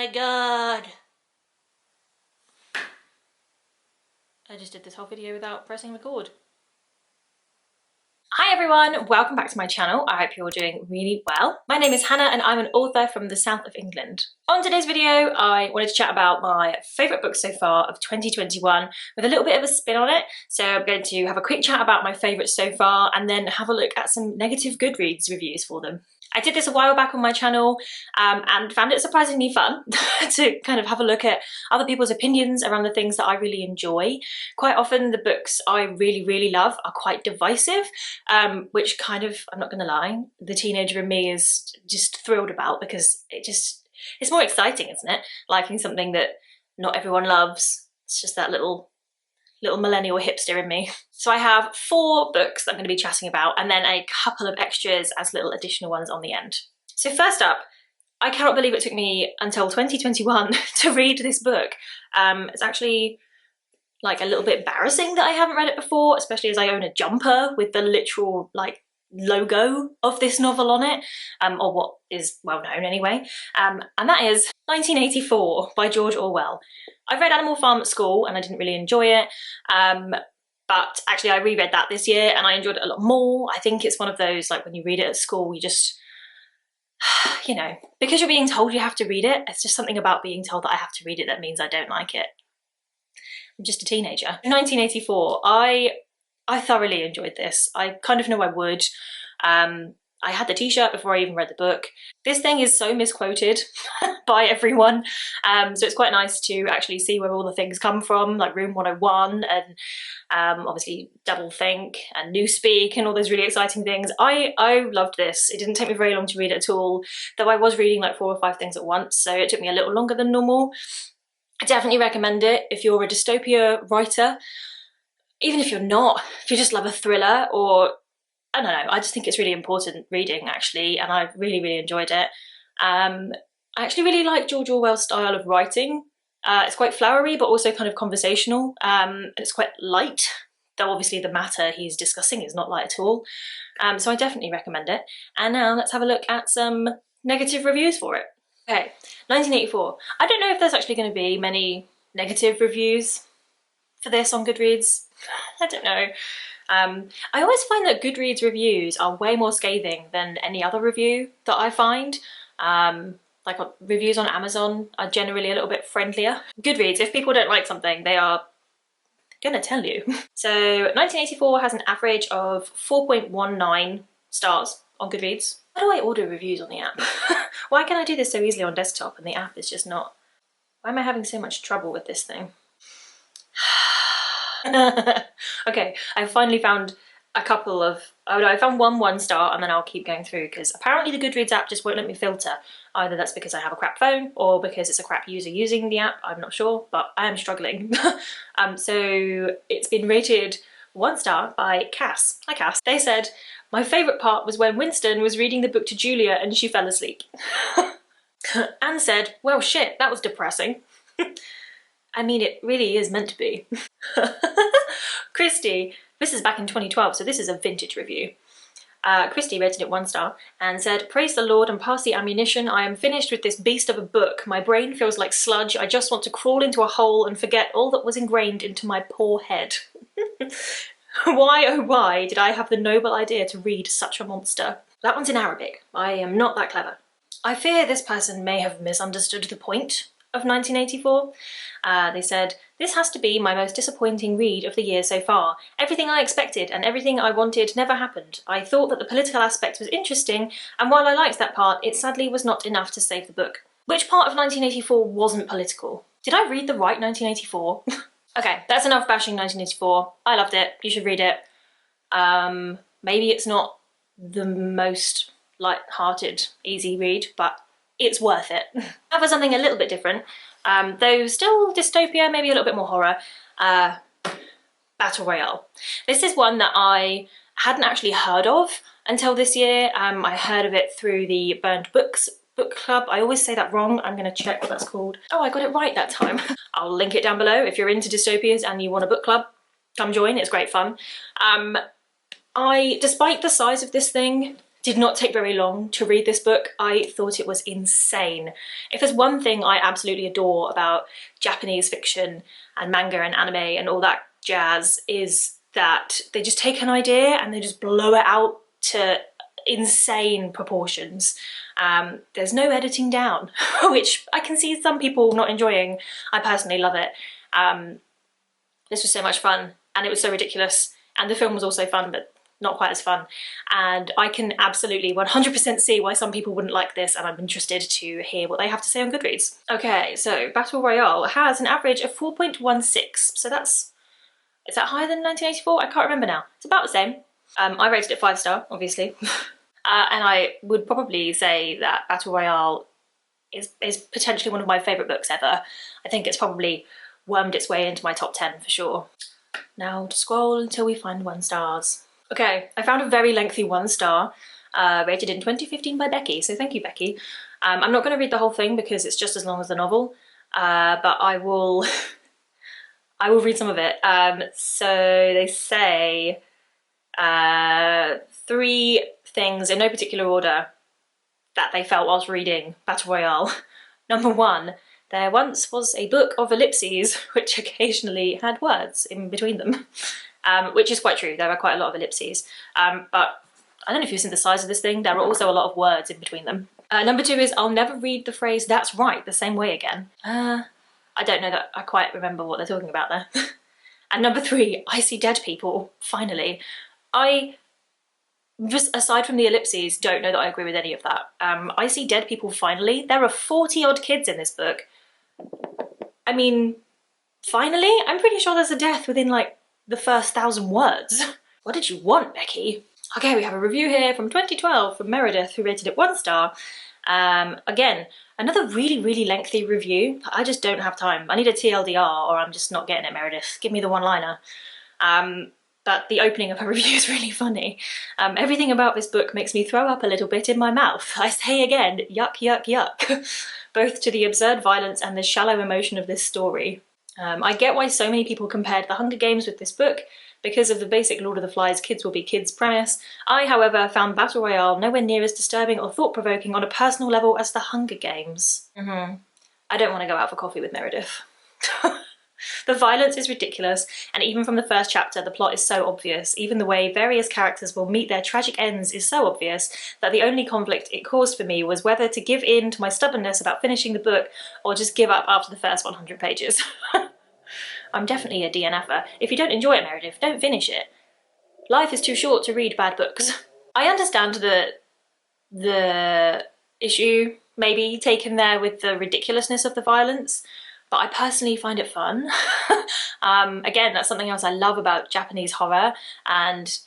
my god. I just did this whole video without pressing record. Hi everyone, welcome back to my channel. I hope you're doing really well. My name is Hannah and I'm an author from the south of England. On today's video, I wanted to chat about my favourite books so far of 2021 with a little bit of a spin on it. So I'm going to have a quick chat about my favourites so far and then have a look at some negative Goodreads reviews for them. I did this a while back on my channel and found it surprisingly fun to kind of have a look at other people's opinions around the things that I really enjoy. Quite often the books I really love are quite divisive, which kind of, I'm not gonna lie, the teenager in me is just thrilled about because it's more exciting, isn't it? Liking something that not everyone loves. It's just that little millennial hipster in me. So I have 4 books that I'm going to be chatting about and then a couple of extras as little additional ones on the end. So first up, I cannot believe it took me until 2021 to read this book. It's actually like a little bit embarrassing that I haven't read it before, especially as I own a jumper with the literal like logo of this novel on it, or what is well known anyway, and that is 1984 by George Orwell. I read Animal Farm at school and I didn't really enjoy it, but actually I reread that this year and I enjoyed it a lot more. I think it's one of those, like when you read it at school, you just, you know, because you're being told you have to read it, it's just something about being told that I have to read it that means I don't like it. I'm just a teenager. In 1984, I thoroughly enjoyed this. I kind of know I would. I had the t-shirt before I even read the book. This thing is so misquoted by everyone, so it's quite nice to actually see where all the things come from, like Room 101 and obviously Doublethink and Newspeak and all those really exciting things. I loved this. It didn't take me very long to read it at all, though I was reading like 4 or 5 things at once, so it took me a little longer than normal. I definitely recommend it if you're a dystopia writer. Even if you're not, if you just love a thriller, or I don't know, I just think it's really important reading actually, and I really enjoyed it. I actually really like George Orwell's style of writing. It's quite flowery but also kind of conversational, and it's quite light, though obviously the matter he's discussing is not light at all. So I definitely recommend it. And now let's have a look at some negative reviews for it. Okay, 1984. I don't know if there's actually going to be many negative reviews for this on Goodreads. I don't know. I always find that Goodreads reviews are way more scathing than any other review that I find. Like reviews on Amazon are generally a little bit friendlier. Goodreads, if people don't like something, they are gonna tell you. So 1984 has an average of 4.19 stars on Goodreads. How do I order reviews on the app? Why can I do this so easily on desktop and the app is just not? Why am I having so much trouble with this thing? Okay, I finally found a couple of, oh no, I found one star and then I'll keep going through because apparently the Goodreads app just won't let me filter. Either that's because I have a crap phone or because it's a crap user using the app, I'm not sure, but I am struggling. So it's been rated 1 star by Cass. Hi Cass. They said, my favourite part was when Winston was reading the book to Julia and she fell asleep. Anne said, well shit, that was depressing. I mean, it really is meant to be. Christy, this is back in 2012, so this is a vintage review. Christy rated it 1 star and said, praise the Lord and pass the ammunition. I am finished with this beast of a book. My brain feels like sludge. I just want to crawl into a hole and forget all that was ingrained into my poor head. Why, oh why, did I have the noble idea to read such a monster? That one's in Arabic. I am not that clever. I fear this person may have misunderstood the point of 1984. They said, this has to be my most disappointing read of the year so far. Everything I expected and everything I wanted never happened. I thought that the political aspect was interesting, and while I liked that part, it sadly was not enough to save the book. Which part of 1984 wasn't political? Did I read the right 1984? Okay, that's enough bashing 1984. I loved it. You should read it. Maybe it's not the most light-hearted, easy read, but it's worth it. Now for something a little bit different, though still dystopia, maybe a little bit more horror, Battle Royale. This is one that I hadn't actually heard of until this year. I heard of it through the Burned Books book club. I always say that wrong. I'm gonna check what that's called. Oh, I got it right that time. I'll link it down below. If you're into dystopias and you want a book club, come join, it's great fun. Despite the size of this thing, did not take very long to read this book. I thought it was insane. If there's one thing I absolutely adore about Japanese fiction and manga and anime and all that jazz, is that they just take an idea and they just blow it out to insane proportions. There's no editing down, which I can see some people not enjoying. I personally love it. This was so much fun, and it was so ridiculous, and the film was also fun, but not quite as fun. And I can absolutely 100% see why some people wouldn't like this, and I'm interested to hear what they have to say on Goodreads. Okay, so Battle Royale has an average of 4.16, so that's, is that higher than 1984? I can't remember now. It's about the same. I rated it 5-star, obviously. And I would probably say that Battle Royale is potentially one of my favourite books ever. I think it's probably wormed its way into my top 10 for sure. Now to scroll until we find 1 stars. Okay, I found a very lengthy 1 star, rated in 2015 by Becky, so thank you, Becky. I'm not going to read the whole thing because it's just as long as the novel, but I will I will read some of it. So they say 3 things in no particular order that they felt whilst reading Battle Royale. Number 1, there once was a book of ellipses which occasionally had words in between them. Which is quite true, there are quite a lot of ellipses. But I don't know if you've seen the size of this thing, there are also a lot of words in between them. Number 2 is, I'll never read the phrase "that's right" the same way again. I don't know that I quite remember what they're talking about there. And number 3, I see dead people, finally. I, just aside from the ellipses, don't know that I agree with any of that. I see dead people, finally. There are 40 odd kids in this book. I mean, finally? I'm pretty sure there's a death within like the first 1,000 words. What did you want, Becky? Okay, we have a review here from 2012 from Meredith, who rated it 1 star. Again, another really lengthy review. I just don't have time. I need a TLDR or I'm just not getting it, Meredith. Give me the one-liner. But the opening of her review is really funny. Everything about this book makes me throw up a little bit in my mouth. I say again, yuck, yuck, yuck. Both to the absurd violence and the shallow emotion of this story. I get why so many people compared The Hunger Games with this book, because of the basic Lord of the Flies kids will be kids premise. I, however, found Battle Royale nowhere near as disturbing or thought-provoking on a personal level as The Hunger Games. I don't want to go out for coffee with Meredith. The violence is ridiculous, and even from the first chapter the plot is so obvious. Even the way various characters will meet their tragic ends is so obvious that the only conflict it caused for me was whether to give in to my stubbornness about finishing the book or just give up after the first 100 pages. I'm definitely a DNFer. If you don't enjoy it, Meredith, don't finish it. Life is too short to read bad books. I understand the issue maybe taken there with the ridiculousness of the violence, but I personally find it fun. Again, that's something else I love about Japanese horror. And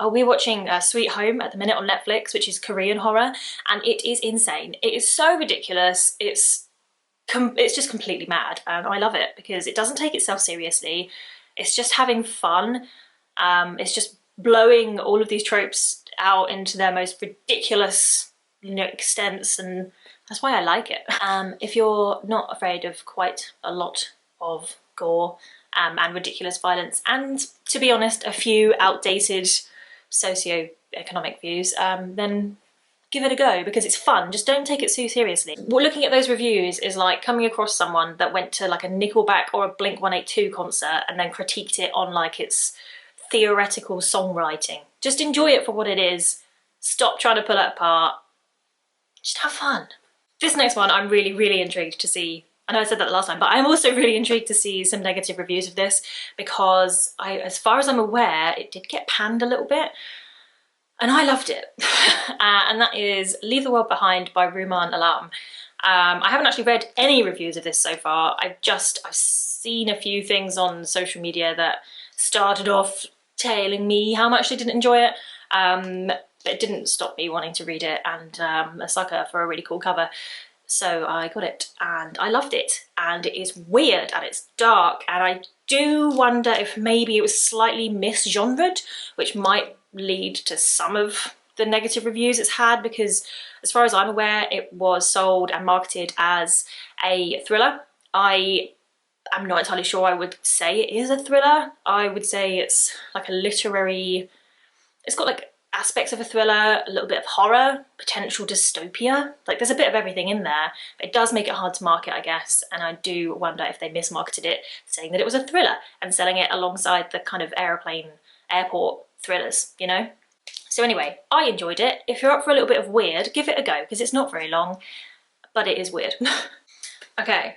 we're watching Sweet Home at the minute on Netflix, which is Korean horror, and it is insane. It is so ridiculous. It's just completely mad, and I love it because it doesn't take itself seriously. It's just having fun. It's just blowing all of these tropes out into their most ridiculous, extents, and that's why I like it. If you're not afraid of quite a lot of gore and ridiculous violence, and to be honest, a few outdated socio-economic views, then give it a go because it's fun. Just don't take it too seriously. Looking at those reviews is like coming across someone that went to like a Nickelback or a Blink-182 concert and then critiqued it on like its theoretical songwriting. Just enjoy it for what it is. Stop trying to pull it apart. Just have fun. This next one I'm really intrigued to see. I know I said that last time, but I'm also really intrigued to see some negative reviews of this because as far as I'm aware, it did get panned a little bit. And I loved it. And that is Leave the World Behind by Rumaan Alam. I haven't actually read any reviews of this so far. I've seen a few things on social media that started off telling me how much they didn't enjoy it. But it didn't stop me wanting to read it, and a sucker for a really cool cover. So I got it and I loved it, and it is weird and it's dark, and I do wonder if maybe it was slightly misgenred, which might lead to some of the negative reviews it's had, because as far as I'm aware it was sold and marketed as a thriller. I'm not entirely sure I would say it is a thriller. I would say it's like a literary, it's got like aspects of a thriller, a little bit of horror, potential dystopia. Like there's a bit of everything in there. But it does make it hard to market, I guess, and I do wonder if they mismarketed it, saying that it was a thriller and selling it alongside the kind of airport thrillers, you know? So anyway, I enjoyed it. If you're up for a little bit of weird, give it a go, because it's not very long, but it is weird. Okay.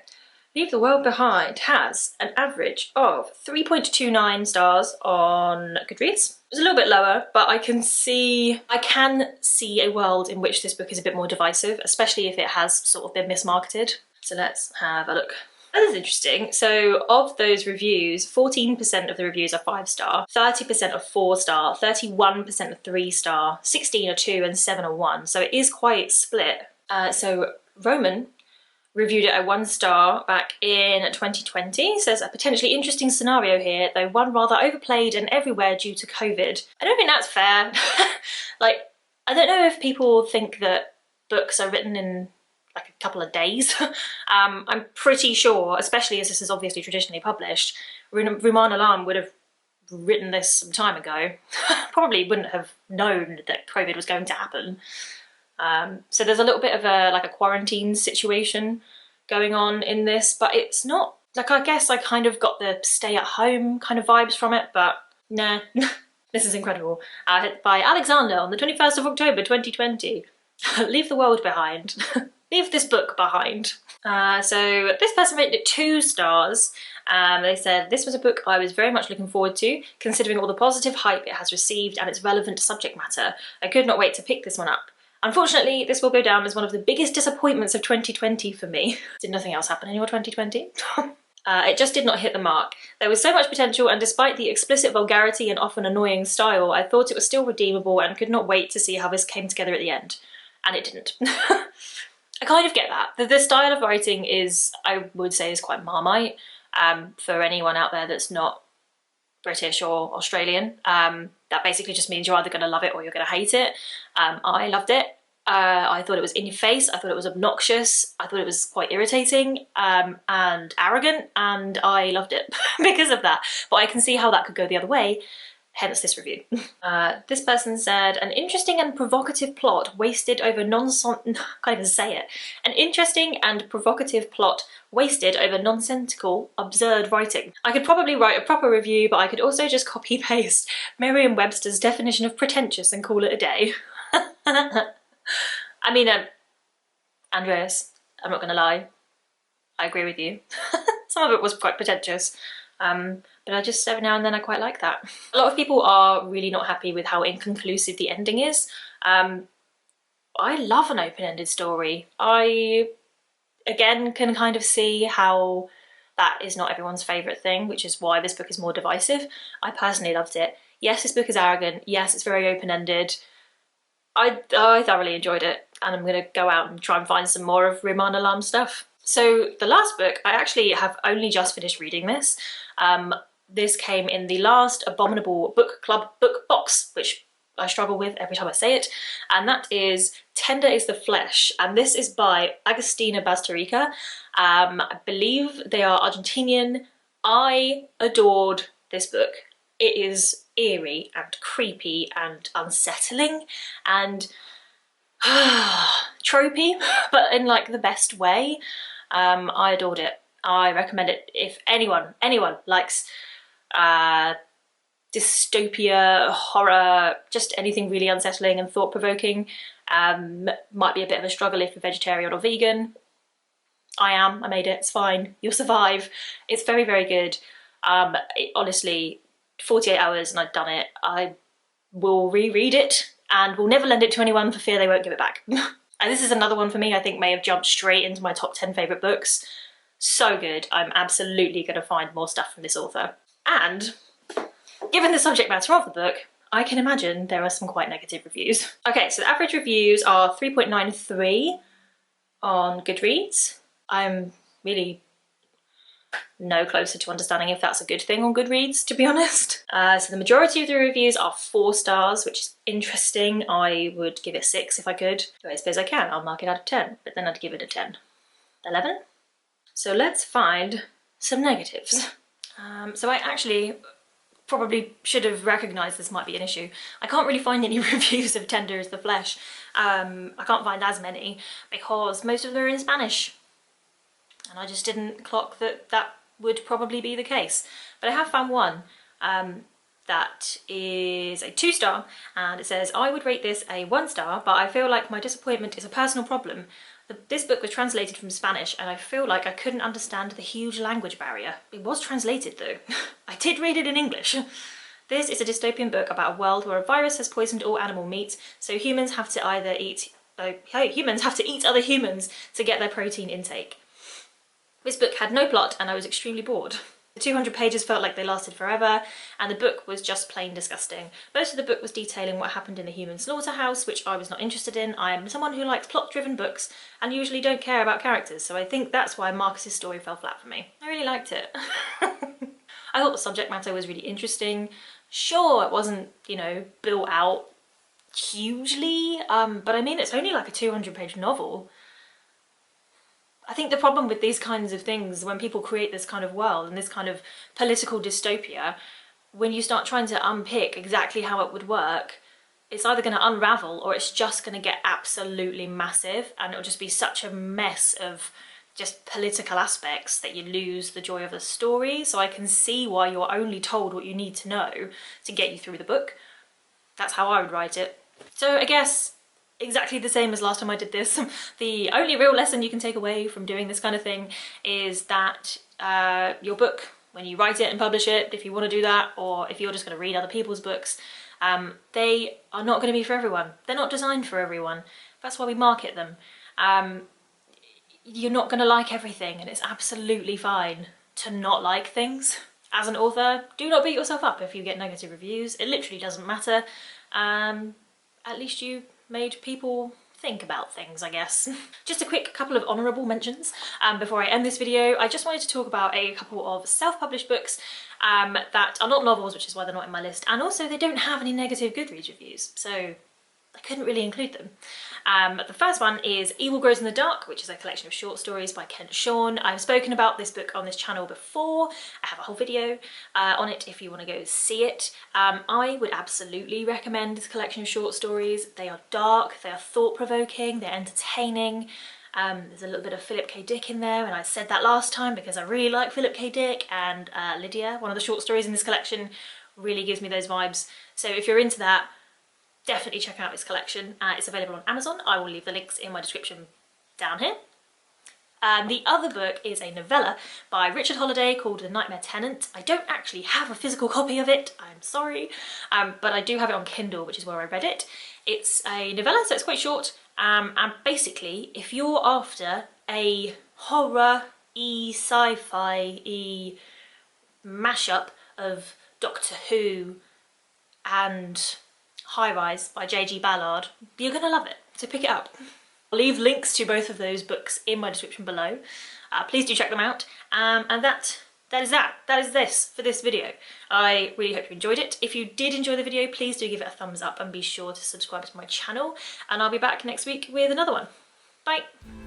Leave the World Behind has an average of 3.29 stars on Goodreads. It's a little bit lower, but I can see a world in which this book is a bit more divisive, especially if it has sort of been mismarketed. So let's have a look. That is interesting. So of those reviews, 14% of the reviews are 5-star, 30% are 4-star, 31% are 3-star, 16 are 2 and 7 are 1. So it is quite split. So Roman reviewed it at 1 star back in 2020. Says a potentially interesting scenario here, though one rather overplayed and everywhere due to COVID. I don't think that's fair. Like, I don't know if people think that books are written in like a couple of days. I'm pretty sure, especially as this is obviously traditionally published, Rumaan Alam would have written this some time ago. Probably wouldn't have known that COVID was going to happen. So there's a little bit of a quarantine situation going on in this, but it's not, like, I guess I kind of got the stay at home kind of vibes from it, but nah. This is incredible. By Alexander on the 21st of October 2020. Leave the world behind. Leave this book behind. So this person rated it 2 stars. They said, this was a book I was very much looking forward to, considering all the positive hype it has received and its relevant subject matter. I could not wait to pick this one up. Unfortunately, this will go down as one of the biggest disappointments of 2020 for me. Did nothing else happen in your 2020? It just did not hit the mark. There was so much potential, and despite the explicit vulgarity and often annoying style, I thought it was still redeemable and could not wait to see how this came together at the end. And it didn't. I kind of get that. The style of writing is, I would say, is quite Marmite. For anyone out there that's not British or Australian, that basically just means you're either going to love it or you're going to hate it. I loved it. I thought it was in your face. I thought it was obnoxious. I thought it was quite irritating and arrogant, and I loved it because of that. But I can see how that could go the other way, hence this review. This person said, an interesting and provocative plot wasted over can't even say it. An interesting and provocative plot wasted over nonsensical, absurd writing. I could probably write a proper review, but I could also just copy-paste Merriam-Webster's definition of pretentious and call it a day. I mean, Andreas, I'm not gonna lie, I agree with you. Some of it was quite pretentious, but I just, every now and then, I quite like that. A lot of people are really not happy with how inconclusive the ending is. I love an open-ended story. I, again, can kind of see how that is not everyone's favourite thing, which is why this book is more divisive. I personally loved it. Yes, this book is arrogant. Yes, it's very open-ended. I thoroughly enjoyed it, and I'm going to go out and try and find some more of Rumaan Alam stuff. So the last book, I actually have only just finished reading this. This came in the last Abominable Book Club book box, which I struggle with every time I say it, and that is Tender is the Flesh, and this is by Agustina Bazterrica. I believe they are Argentinian. I adored this book. It is eerie and creepy and unsettling and tropey, but in like the best way. I adored it. I recommend it if anyone likes dystopia, horror, just anything really unsettling and thought-provoking. Might be a bit of a struggle if you're vegetarian or vegan. I made it, it's fine, you'll survive. It's very, very good. Honestly, 48 hours and I've done it. I will reread it and will never lend it to anyone for fear they won't give it back. And this is another one for me I think may have jumped straight into my top 10 favourite books. So good. I'm absolutely going to find more stuff from this author. And given the subject matter of the book, I can imagine there are some quite negative reviews. Okay, so the average reviews are 3.93 on Goodreads. I'm really no closer to understanding if that's a good thing on Goodreads, to be honest. So the majority of the reviews are 4 stars, which is interesting. I would give it 6 if I could. I suppose I can. I'll mark it out of 10, but then I'd give it a 10. 11? So let's find some negatives. So I actually probably should have recognised this might be an issue. I can't really find any reviews of Tender is the Flesh. I can't find as many because most of them are in Spanish. And I just didn't clock that that would probably be the case. But I have found one that is a 2-star, and it says, I would rate this a 1-star, but I feel like my disappointment is a personal problem. This book was translated from Spanish and I feel like I couldn't understand the huge language barrier. It was translated though. I did read it in English. This is a dystopian book about a world where a virus has poisoned all animal meat, so humans have to either eat other humans to get their protein intake. This book had no plot and I was extremely bored. The 200 pages felt like they lasted forever, and the book was just plain disgusting. Most of the book was detailing what happened in the human slaughterhouse, which I was not interested in. I am someone who likes plot-driven books and usually don't care about characters, so I think that's why Marcus's story fell flat for me. I really liked it. I thought the subject matter was really interesting. Sure, it wasn't, you know, built out hugely, but I mean, it's only like a 200-page novel. I think the problem with these kinds of things, when people create this kind of world and this kind of political dystopia, when you start trying to unpick exactly how it would work, it's either going to unravel or it's just going to get absolutely massive, and it'll just be such a mess of just political aspects that you lose the joy of the story. So I can see why you're only told what you need to know to get you through the book. That's how I would write it. So I guess exactly the same as last time I did this. The only real lesson you can take away from doing this kind of thing is that your book, when you write it and publish it, if you want to do that, or if you're just going to read other people's books, they are not going to be for everyone. They're not designed for everyone. That's why we market them. You're not going to like everything, and it's absolutely fine to not like things. As an author, do not beat yourself up if you get negative reviews. It literally doesn't matter. At least you made people think about things, I guess. Just a quick couple of honourable mentions before I end this video. I just wanted to talk about a couple of self-published books that are not novels, which is why they're not in my list, and also they don't have any negative Goodreads reviews, so I couldn't really include them. The first one is Evil Grows in the Dark, which is a collection of short stories by Shawn. I've spoken about this book on this channel before. I have a whole video on it if you want to go see it. I would absolutely recommend this collection of short stories. They are dark, they are thought-provoking, they're entertaining. There's a little bit of Philip K. Dick in there, and I said that last time because I really like Philip K. Dick, and Lydia, one of the short stories in this collection, really gives me those vibes. So if you're into that, definitely check out this collection. It's available on Amazon. I will leave the links in my description down here. The other book is a novella by Richard Holliday called The Nightmare Tenant. I don't actually have a physical copy of it, I'm sorry, but I do have it on Kindle, which is where I read it. It's a novella, so it's quite short, and basically, if you're after a horror-y, sci-fi-y mashup of Doctor Who and High Rise by J.G. Ballard, you're gonna love it, so pick it up. I'll leave links to both of those books in my description below. Please do check them out, and that is this for this video. I really hope you enjoyed it. If you did enjoy the video, please do give it a thumbs up and be sure to subscribe to my channel, and I'll be back next week with another one. Bye!